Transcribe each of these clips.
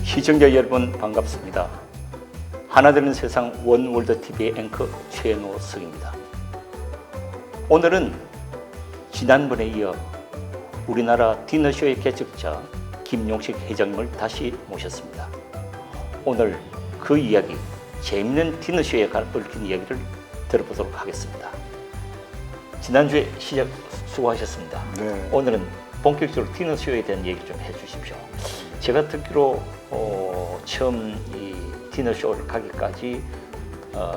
시청자 여러분 반갑습니다. 하나되는 세상 원월드TV의 앵커 최노석입니다. 오늘은 지난번에 이어 우리나라 디너쇼의 개척자 김용식 회장님을 다시 모셨습니다. 오늘 그 이야기, 재밌는 디너쇼에 얽힌 이야기를 들어보도록 하겠습니다. 지난주에 시작 수고하셨습니다. 네. 오늘은 본격적으로 디너쇼에 대한 얘기 좀 해주십시오. 제가 듣기로 처음 이 디너쇼를 가기까지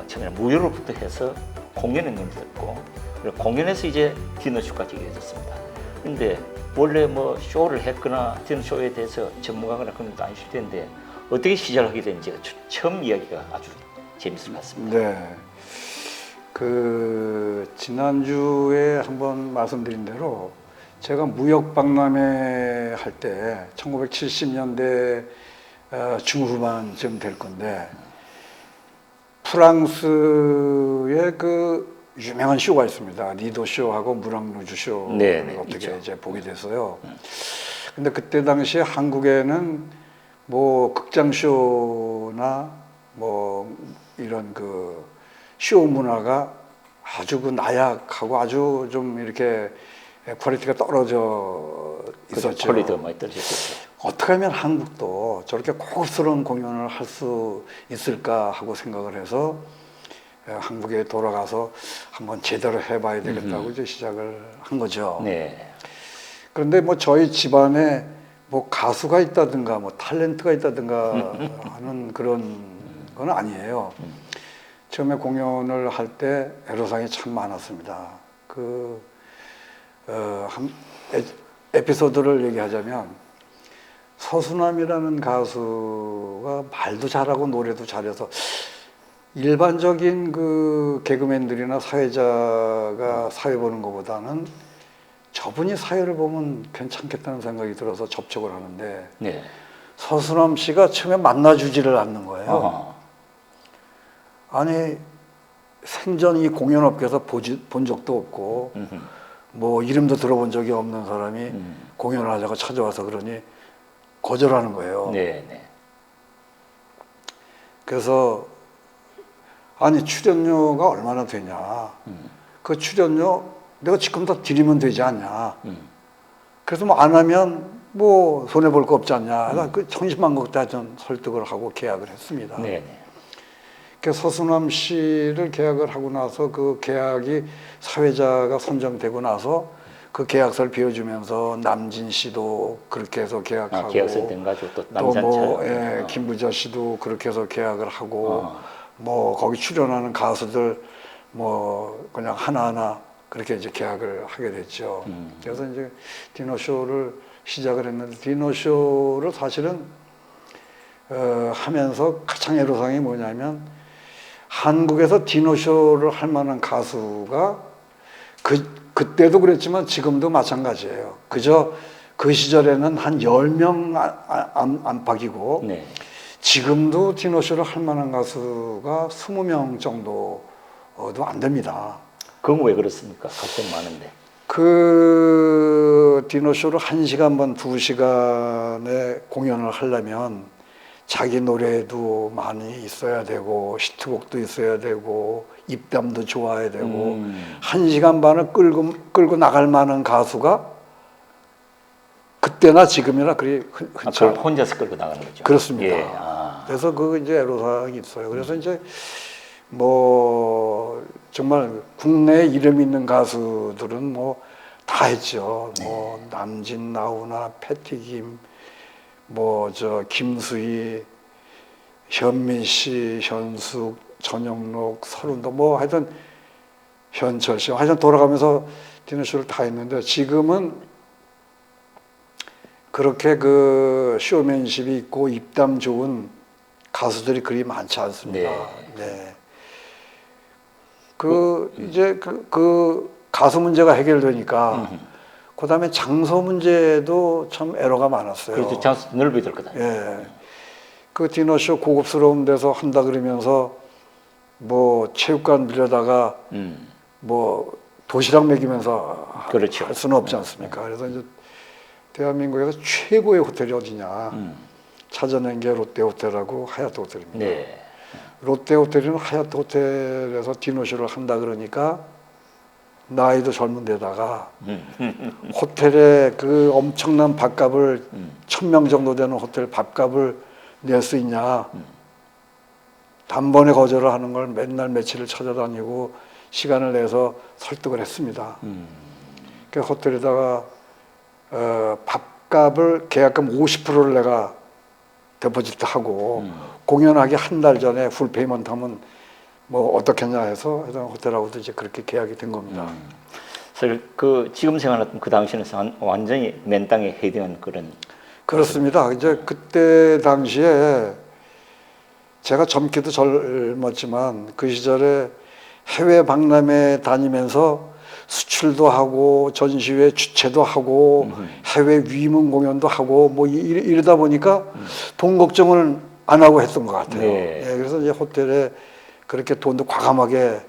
처음에 무료로부터 해서 공연에 눈을 떴고, 그리고 공연에서 이제 디너쇼까지 이어졌습니다. 근데 원래 뭐 쇼를 했거나 디너쇼에 대해서 전문가거나 그런 것도 아니실 텐데 어떻게 시작을 하게 됐는지 처음 이야기가 아주 재밌을 것 같습니다. 네. 지난주에 한번 말씀드린 대로 제가 무역 박람회 할 때 1970년대 중후반쯤 될 건데, 프랑스의 그 유명한 쇼가 있습니다. 리도 쇼하고 무랑루즈 쇼. 어떻게 있죠. 이제 보게 됐어요. 근데 그때 당시에 한국에는 뭐 극장 쇼나 뭐 이런 그 쇼 문화가 아주 그 나약하고 아주 좀 이렇게 퀄리티가 떨어져 있었죠. 퀄리티가 많이 떨어졌죠. 어떻게 하면 한국도 저렇게 고급스러운 공연을 할 수 있을까 하고 생각을 해서 한국에 돌아가서 한번 제대로 해봐야 되겠다고 이제 시작을 한 거죠. 네. 그런데 뭐 저희 집안에 뭐 가수가 있다든가 뭐 탤런트가 있다든가 하는 그런 건 아니에요. 처음에 공연을 할 때 애로사항이 참 많았습니다. 에피소드를 얘기하자면, 서수남이라는 가수가 말도 잘하고 노래도 잘해서 일반적인 그 개그맨들이나 사회자가 사회 보는 것보다는 저분이 사회를 보면 괜찮겠다는 생각이 들어서 접촉을 하는데, 네. 서수남 씨가 처음에 만나주지를 않는 거예요. 어허. 아니, 생전 이 공연업계에서 본 적도 없고 뭐 이름도 들어본 적이 없는 사람이 공연을 하자고 찾아와서 그러니 거절하는 거예요. 네, 네. 그래서 아니, 출연료가 얼마나 되냐, 그 출연료 내가 지금 다 드리면 되지 않냐, 그래서 뭐 안 하면 뭐 손해 볼 거 없지 않냐, 그 천신만고까지 전 설득을 하고 계약을 했습니다. 네, 네. 그 서수남 씨를 계약을 하고 나서 그 계약이 사회자가 선정되고 나서 그 계약서를 비워주면서 남진 씨도 그렇게 해서 계약하고, 계약서 된 가지고 또 또 뭐 남잔 김부자 씨도 그렇게 해서 계약을 하고, 뭐 거기 출연하는 가수들 뭐 그냥 하나하나 그렇게 이제 계약을 하게 됐죠. 그래서 이제 디너쇼를 시작을 했는데, 디너쇼를 사실은 하면서 가장 애로사항이 뭐냐면, 한국에서 디너쇼를 할 만한 가수가 그때도 그랬지만 지금도 마찬가지예요. 그저 그 시절에는 한 10명 안팎이고, 네. 지금도 디너쇼를 할 만한 가수가 20명 정도도 안 됩니다. 그건 왜 그렇습니까? 각종 많은데. 그 디너쇼를 1시간 반 2시간에 공연을 하려면 자기 노래도 많이 있어야 되고, 히트곡도 있어야 되고, 입담도 좋아야 되고, 1시간 반을 끌고 나갈 만한 가수가 그때나 지금이나 그리 흔치 그걸 않아요. 혼자서 끌고 나가는 거죠. 그렇습니다. 예. 그래서 그 이제 애로사항이 있어요. 그래서 이제 뭐 정말 국내에 이름 있는 가수들은 뭐 다 했죠. 뭐 남진, 나훈아, 패티김, 뭐 저 김수희, 현민 씨, 현숙, 전영록, 서른도 뭐 하여튼 현철 씨, 하여튼 돌아가면서 디너쇼를 다 했는데, 지금은 그렇게 그 쇼맨십이 있고 입담 좋은 가수들이 그리 많지 않습니다. 네. 이제 그 가수 문제가 해결되니까 그다음에 장소 문제도 참 애로가 많았어요. 그렇죠. 장소 넓어야 될 거다. 예. 그 디너쇼 고급스러운 데서 한다 그러면서 뭐 체육관 빌려다가 뭐 도시락 먹이면서 그렇죠. 할 수는 없지 않습니까? 그래서 이제 대한민국에서 최고의 호텔이 어디냐? 찾아낸 게 롯데호텔하고 하얏트 호텔입니다. 네. 롯데호텔은 하얏트 호텔에서 디너쇼를 한다 그러니까 나이도 젊은 데다가 호텔에 그 엄청난 밥값을 1,000명 정도 되는 호텔 밥값을 낼 수 있냐. 단번에 거절을 하는 걸 맨날 며칠을 찾아다니고 시간을 내서 설득을 했습니다. 그 호텔에다가 밥값을 계약금 50%를 내가 데포지트하고 공연하기 한 달 전에 풀 페이먼트 하면 뭐 어떻겠냐 해서 해당 호텔하고도 이제 그렇게 계약이 된 겁니다. 그래서 그 지금 생각하면 그 당시는 완전히 맨 땅에 헤딩한 그런. 그렇습니다. 이제 그때 당시에 제가 젊기도 젊었지만 그 시절에 해외 박람회 다니면서 수출도 하고 전시회 주최도 하고 해외 위문 공연도 하고 뭐 이러다 보니까 돈 걱정을 안 하고 했던 것 같아요. 네. 예, 그래서 이제 호텔에 그렇게 돈도 과감하게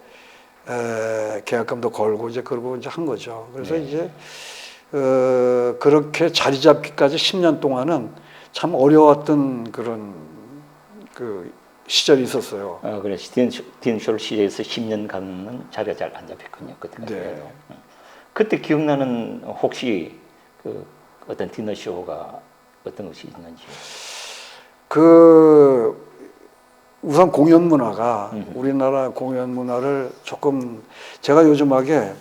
계약금도 걸고 이제 그러고 이제 한 거죠. 그래서 네. 이제 그렇게 자리 잡기까지 10년 동안은 참 어려웠던 그런 그 시절이 있었어요. 그래서 디너쇼를 시작해서 10년간은 자리가 잘 안 잡혔군요. 그때까지. 네. 그때 기억나는 혹시 그 어떤 디너쇼가 어떤 것이 있는지. 그 우선 공연 문화가 우리나라 공연 문화를 조금 제가 요즘하게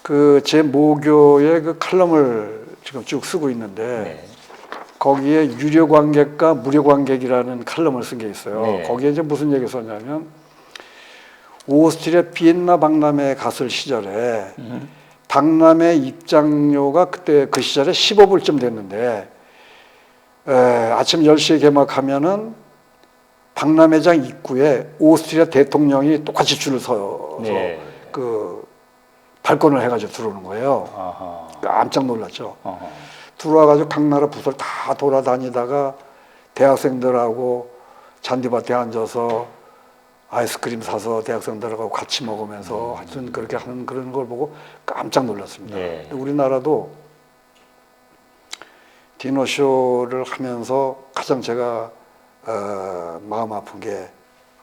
그 제 모교의 그 칼럼을 지금 쭉 쓰고 있는데 네. 거기에 유료 관객과 무료 관객이라는 칼럼을 쓴 게 있어요. 네. 거기에 이제 무슨 얘기 썼냐면 오스트리아 비엔나 박람회 갔을 시절에 박람회 입장료가 그때 그 시절에 15불쯤 됐는데 아침 10시에 개막하면은 박람회장 입구에 오스트리아 대통령이 똑같이 줄을 서서 네. 그 발권을 해가지고 들어오는 거예요. 아하. 깜짝 놀랐죠. 아하. 들어와가지고 각 나라 부서를 다 돌아다니다가 대학생들하고 잔디밭에 앉아서 아이스크림 사서 대학생들하고 같이 먹으면서 하여튼 그렇게 하는 그런 걸 보고 깜짝 놀랐습니다. 네. 우리나라도 디너쇼를 하면서 가장 제가 마음 아픈 게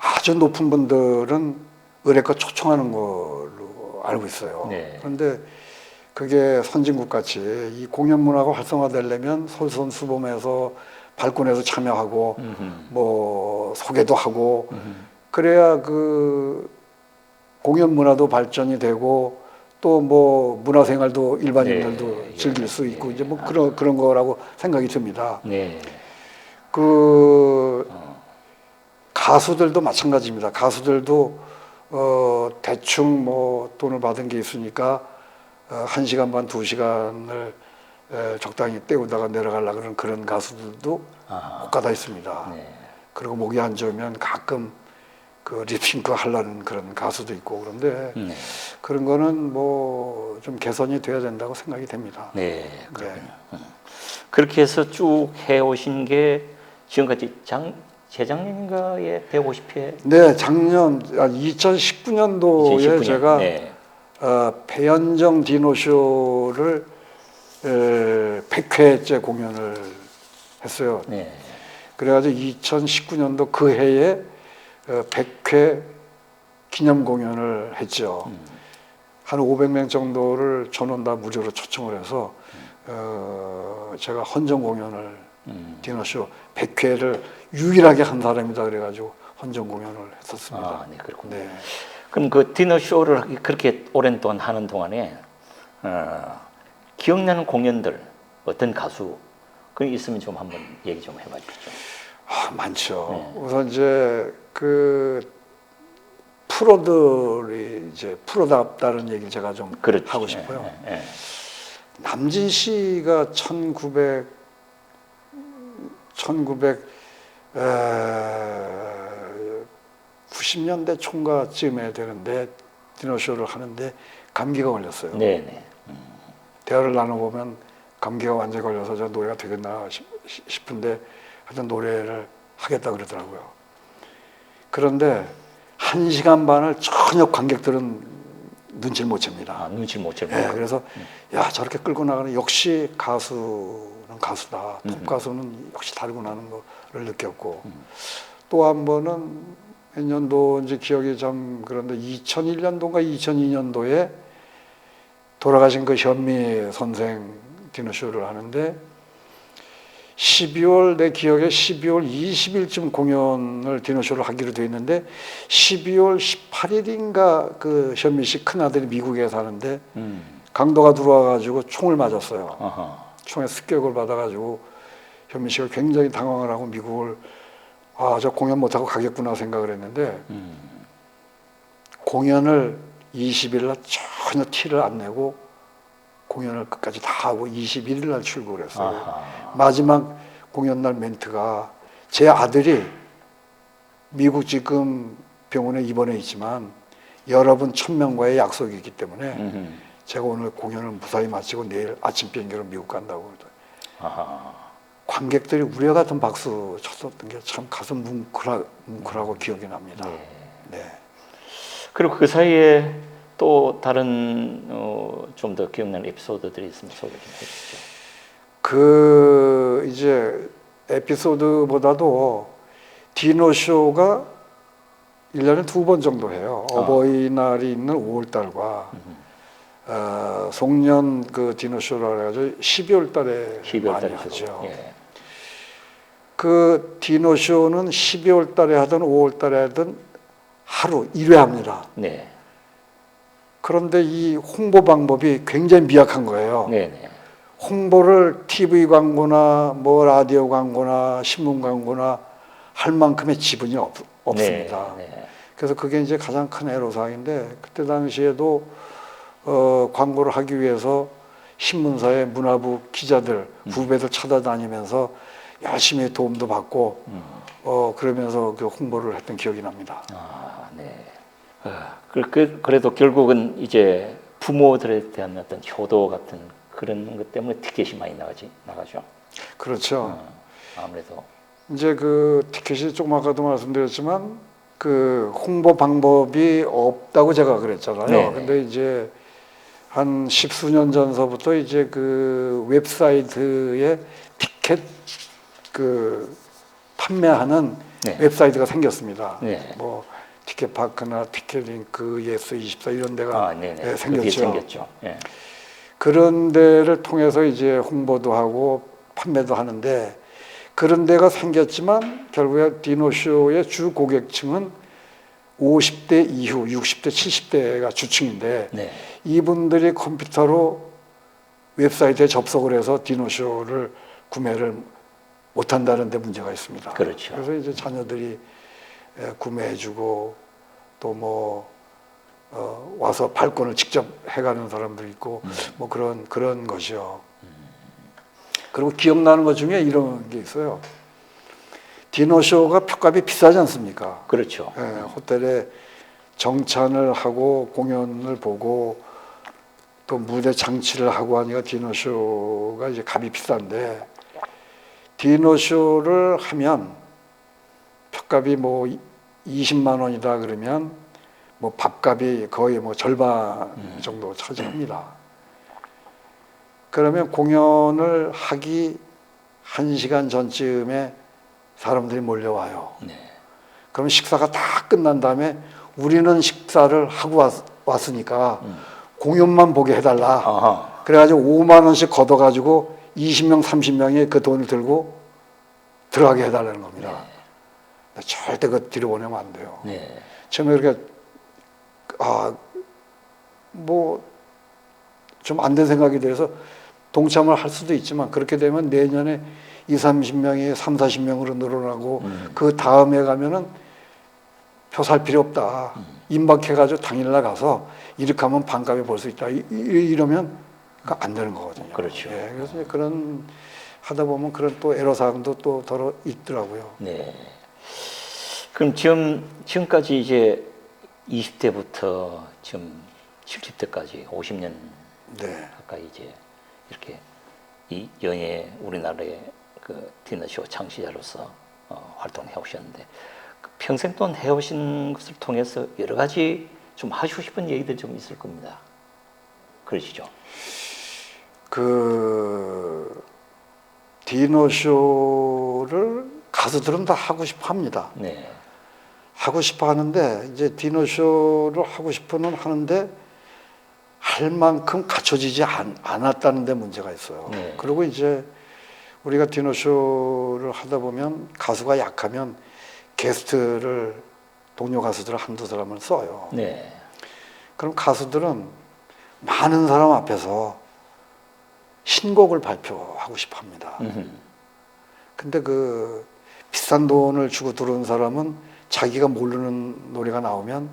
아주 높은 분들은 의뢰껏 초청하는 걸로 알고 있어요. 네. 그런데 그게 선진국 같이 이 공연 문화가 활성화되려면 솔선수범해서 발권해서 참여하고 뭐 소개도 하고 그래야 그 공연 문화도 발전이 되고 또 뭐 문화생활도 일반인들도 네, 즐길 수 있고 이제 뭐 그런 거라고 생각이 듭니다. 네. 그 가수들도 마찬가지입니다. 가수들도 대충 뭐 돈을 받은 게 있으니까 1시간 반, 2시간을 적당히 때우다가 내려가려고 그러는 그런 가수들도 못 가다 있습니다. 네. 그리고 목이 안 좋으면 가끔 그 립싱크 하려는 그런 가수도 있고 그런데 네. 그런 거는 뭐 좀 개선이 돼야 된다고 생각이 됩니다. 네. 그렇군요. 그렇게 해서 쭉 해오신 게 지금까지 재작년인가에 150회? 네, 작년 2019년도에 2019년. 제가 네. 배현정 디노쇼를 100회째 공연을 했어요. 네. 그래가지고 2019년도 그 해에 100회 기념 공연을 했죠. 한 500명 정도를 전원 다 무료로 초청을 해서 제가 헌정 공연을 디너쇼 100회를 유일하게 한 사람이다 그래가지고 헌정 공연을 했었습니다. 아, 네, 그렇군요. 네. 그럼 그 디너쇼를 그렇게 오랜 동안 하는 동안에 기억나는 공연들 어떤 가수 그 있으면 좀 한번 얘기 좀 해봐 주시죠. 많죠. 네. 우선 이제 그 프로들이 이제 프로답다는 얘기를 제가 좀 그렇죠. 하고 싶어요. 네, 네. 남진 씨가 1990년대 총가쯤에 되는데 디너쇼를 하는데 감기가 걸렸어요. 네, 네. 대화를 나눠보면 감기가 완전히 걸려서 저 노래가 되겠나 싶은데 하여튼 노래를 하겠다 그러더라고요. 그런데 1시간 반을 전혀 관객들은 눈치를 못 챕니다. 눈치 못 채고. 예, 그래서 야 저렇게 끌고 나가는 역시 가수는 가수다. 톱 가수는 역시 다르구나는 거를 느꼈고 또 한 번은 몇 년도인지 기억이 참 그런데 2001년도인가 2002년도에 돌아가신 그 현미 선생 디너쇼를 하는데 12월 내 기억에 12월 20일쯤 공연을 디너쇼를 하기로 돼 있는데 12월 18일인가 그 현미 씨 큰아들이 미국에 사는데 강도가 들어와가지고 총을 맞았어요. 아하. 총에 습격을 받아가지고 현미 씨가 굉장히 당황을 하고 미국을 저 공연 못하고 가겠구나 생각을 했는데 공연을 20일 날 전혀 티를 안 내고 공연을 끝까지 다 하고 21일 날 출국을 했어요. 아하. 마지막 공연 날 멘트가 제 아들이 미국 지금 병원에 입원해 있지만 여러분 1000명과의 약속이 있기 때문에 제가 오늘 공연을 무사히 마치고 내일 아침 비행기로 미국 간다고 그러더라고요. 아하. 관객들이 우려 같은 박수 쳤었던 게 참 가슴 뭉클하고 기억이 납니다. 네. 그리고 그 사이에 또 다른 좀 더 기억나는 에피소드들이 있으면 소개 좀 해주시죠. 그 이제 에피소드보다도 디노쇼가 1년에 2번 정도 해요. 어버이날이 있는 5월달과 송년 그 디노쇼라 해가지고 12월달에 12월 많이 달에 하죠. 예. 그 디노쇼는 12월달에 하든 5월달에 하든 하루 1회 합니다. 네. 그런데 이 홍보 방법이 굉장히 미약한 거예요. 네네. 홍보를 TV 광고나 뭐 라디오 광고나 신문 광고나 할 만큼의 지분이 없습니다. 네. 그래서 그게 이제 가장 큰 애로사항인데 그때 당시에도 광고를 하기 위해서 신문사의 문화부 기자들 후배들 찾아다니면서 열심히 도움도 받고 그러면서 그 홍보를 했던 기억이 납니다. 아, 네. 그래도 결국은 이제 부모들에 대한 어떤 효도 같은 그런 것 때문에 티켓이 많이 나가죠. 그렇죠. 아무래도 이제 그 티켓이 조금 아까도 말씀드렸지만 그 홍보 방법이 없다고 제가 그랬잖아요. 네네. 근데 이제 한 십수년 전서부터 이제 그 웹사이트에 티켓 그 판매하는 네. 웹사이트가 생겼습니다. 네. 뭐 티켓파크나 티켓링크, 예스24 이런 데가 네네. 생겼죠. 생겼죠. 예. 그런 데를 통해서 이제 홍보도 하고 판매도 하는데 그런 데가 생겼지만 결국에 디노쇼의 주 고객층은 50대 이후 60대 70대가 주층인데 네. 이분들이 컴퓨터로 웹사이트에 접속을 해서 디노쇼를 구매를 못한다는 데 문제가 있습니다. 그렇죠. 그래서 이제 자녀들이 구매해주고 또 뭐 와서 발권을 직접 해가는 사람도 있고 뭐 그런 것이요. 그리고 기억나는 것 중에 이런 게 있어요. 디너쇼가 표값이 비싸지 않습니까? 그렇죠. 호텔에 정찬을 하고 공연을 보고 또 무대 장치를 하고 하니까 디너쇼가 이제 값이 비싼데 디너쇼를 하면 표값이 뭐 20만 원이다 그러면 뭐 밥값이 거의 뭐 절반 정도 차지합니다. 그러면 공연을 하기 1시간 전쯤에 사람들이 몰려와요. 네. 그럼 식사가 다 끝난 다음에 우리는 식사를 하고 왔으니까 공연만 보게 해달라. 아하. 그래가지고 5만 원씩 걷어가지고 20명, 30명이 그 돈을 들고 들어가게 해달라는 겁니다. 네. 절대 그 뒤로 보내면 안 돼요. 네. 처음에 이렇게 뭐 좀 안 된 생각이 들어서 동참을 할 수도 있지만 그렇게 되면 내년에 20-30명이 30-40명으로 늘어나고 그 다음에 가면은 표 살 필요 없다. 임박해가지고 당일날 가서 이렇게 하면 반값에 볼 수 있다. 이러면 안 되는 거거든요. 그렇죠. 예, 그래서 이제 그런 하다 보면 그런 또 애로사항도 또 더러 있더라고요. 네. 그럼 지금까지 이제 20대부터 지금 70대까지 50년 네. 가까이 이제 이렇게 이 연예 우리나라의 그 디너쇼 창시자로서 활동해 오셨는데 그 평생 동안 해오신 것을 통해서 여러 가지 좀 하시고 싶은 얘기들 좀 있을 겁니다. 그러시죠? 디너쇼를 가수들은 다 하고 싶어 합니다. 네. 하고 싶어 하는데 이제 디너쇼를 하고 싶어는 하는데 할 만큼 갖춰지지 않았다는 데 문제가 있어요. 네. 그리고 이제 우리가 디너쇼를 하다 보면 가수가 약하면 게스트를 동료 가수들 한두 사람을 써요. 네. 그럼 가수들은 많은 사람 앞에서 신곡을 발표하고 싶어 합니다. 근데 그 비싼 돈을 주고 들어온 사람은 자기가 모르는 노래가 나오면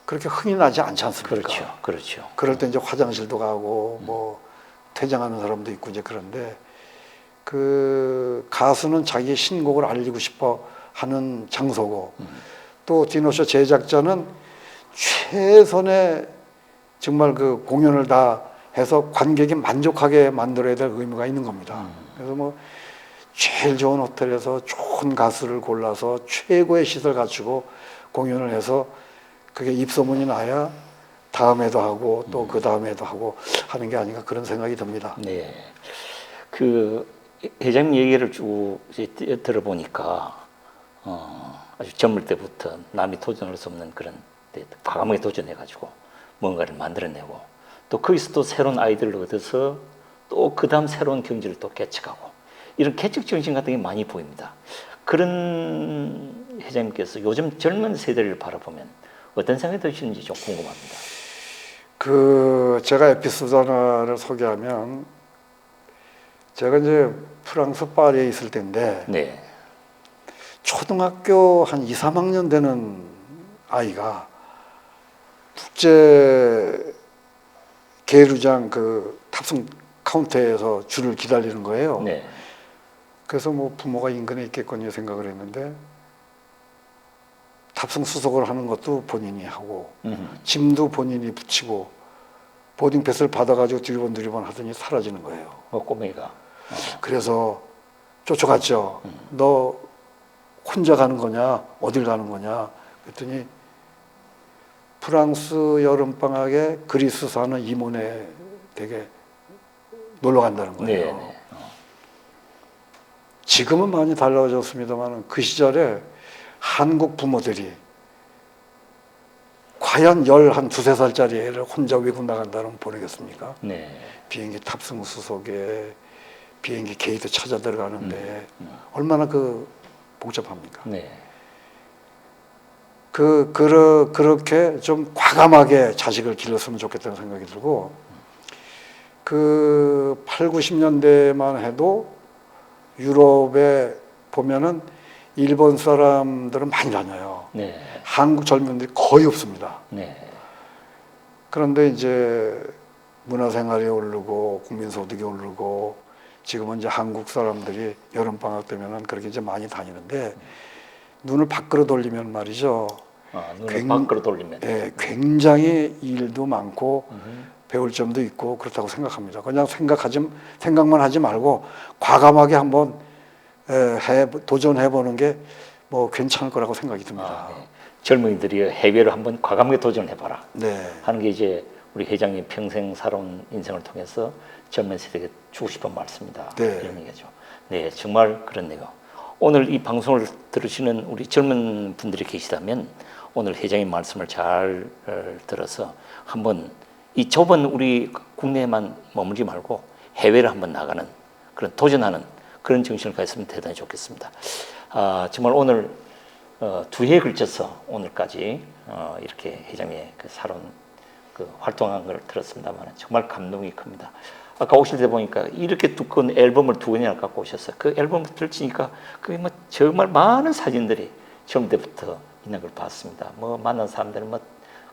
그렇게 흥이 나지 않지 않습니까? 그렇죠. 그렇죠. 그럴 때 이제 화장실도 가고 뭐 퇴장하는 사람도 있고 이제 그런데 그 가수는 자기의 신곡을 알리고 싶어 하는 장소고 또 디너쇼 제작자는 최선의 정말 그 공연을 다 해서 관객이 만족하게 만들어야 될 의무가 있는 겁니다. 그래서 뭐 제일 좋은 호텔에서 좋은 가수를 골라서 최고의 시설 갖추고 공연을 해서 그게 입소문이 나야 다음에도 하고 또 그 다음에도 하고 하는 게 아닌가 그런 생각이 듭니다. 네. 그 회장님 얘기를 쭉 이제 들어보니까 아주 젊을 때부터 남이 도전할 수 없는 그런 과감하게 도전해가지고 뭔가를 만들어내고 또 거기서 또 새로운 아이디어를 얻어서 또 그 다음 새로운 경지를 또 개척하고 이런 개척 정신 같은 게 많이 보입니다. 그런 회장님께서 요즘 젊은 세대를 바라보면 어떤 생각이 드시는지 좀 궁금합니다. 그 제가 에피소드 하나를 소개하면 제가 이제 프랑스 파리에 있을 때인데 네. 초등학교 한 2, 3학년 되는 아이가 국제 계류장 그 탑승 카운터에서 줄을 기다리는 거예요. 네. 그래서 뭐 부모가 인근에 있겠거니 생각을 했는데 탑승 수속을 하는 것도 본인이 하고 짐도 본인이 붙이고 보딩 패스를 받아가지고 두리번 하더니 사라지는 거예요. 꼬맹이가. 그래서 쫓아갔죠. 너 혼자 가는 거냐? 어딜 가는 거냐? 그랬더니 프랑스 여름방학에 그리스 사는 이모네 댁에 놀러 간다는 거예요. 네. 네. 지금은 많이 달라졌습니다만 그 시절에 한국 부모들이 과연 한 두세 살짜리 애를 혼자 외국 나간다면 보내겠습니까? 네. 비행기 탑승 수속에 비행기 게이트 찾아 들어가는데 얼마나 그 복잡합니까? 네. 그렇게 좀 과감하게 자식을 길렀으면 좋겠다는 생각이 들고 그 8, 90년대만 해도 유럽에 보면은 일본 사람들은 많이 다녀요. 네. 한국 젊은이들이 거의 없습니다. 네. 그런데 이제 문화생활이 오르고 국민소득이 오르고 지금은 이제 한국 사람들이 여름방학 되면은 그렇게 이제 많이 다니는데 눈을 밖으로 돌리면 말이죠. 눈을 밖으로 돌리면. 예, 굉장히 일도 많고 배울 점도 있고 그렇다고 생각합니다. 그냥 생각만 하지 말고 과감하게 한번 도전해보는 게 뭐 괜찮을 거라고 생각이 듭니다. 네. 젊은이들이 해외를 한번 과감하게 도전해봐라. 네. 하는 게 이제 우리 회장님 평생 살아온 인생을 통해서 젊은 세대에게 주고 싶은 말씀이다. 네. 이런 얘기죠. 네, 정말 그렇네요. 오늘 이 방송을 들으시는 우리 젊은 분들이 계시다면 오늘 회장님 말씀을 잘 들어서 한번 이 좁은 우리 국내에만 머물지 말고 해외를 한번 나가는 그런 도전하는 그런 정신을 가졌으면 대단히 좋겠습니다. 정말 오늘 두 해에 걸쳐서 오늘까지 이렇게 회장님의 그 살아온 그 활동한 걸 들었습니다만 정말 감동이 큽니다. 아까 오실 때 보니까 이렇게 두꺼운 앨범을 2권이나 갖고 오셨어요. 그 앨범을 펼치니까 그게 뭐 정말 많은 사진들이 처음 때부터 있는 걸 봤습니다. 뭐 만난 사람들은 뭐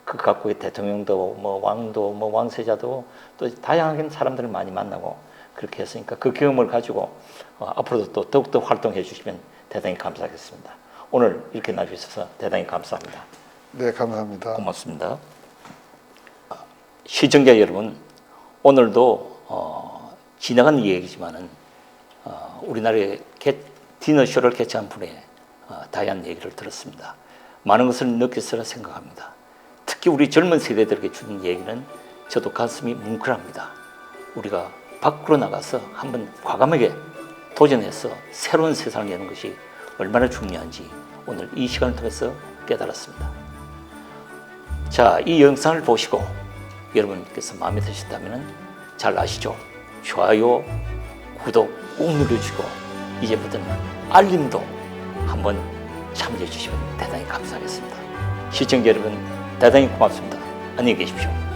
그 각국의 대통령도 뭐 왕도 뭐 왕세자도 또 다양한 사람들을 많이 만나고 그렇게 했으니까 그 경험을 가지고 앞으로도 또 더욱더 활동해 주시면 대단히 감사하겠습니다. 오늘 이렇게 나와주셔서 대단히 감사합니다. 네, 감사합니다. 고맙습니다. 시청자 여러분, 오늘도 지나간 얘기지만은 우리나라의 디너쇼를 개최한 분의 다양한 얘기를 들었습니다. 많은 것을 느꼈으라 생각합니다. 특히 우리 젊은 세대들에게 주는 얘기는 저도 가슴이 뭉클합니다. 우리가 밖으로 나가서 한번 과감하게 도전해서 새로운 세상을 여는 것이 얼마나 중요한지 오늘 이 시간을 통해서 깨달았습니다. 자, 이 영상을 보시고 여러분께서 마음에 드셨다면 잘 아시죠? 좋아요, 구독 꼭 눌러주시고 이제부터는 알림도 한번 참여해 주시면 대단히 감사하겠습니다. 시청자 여러분 대단히 고맙습니다. 안녕히 계십시오.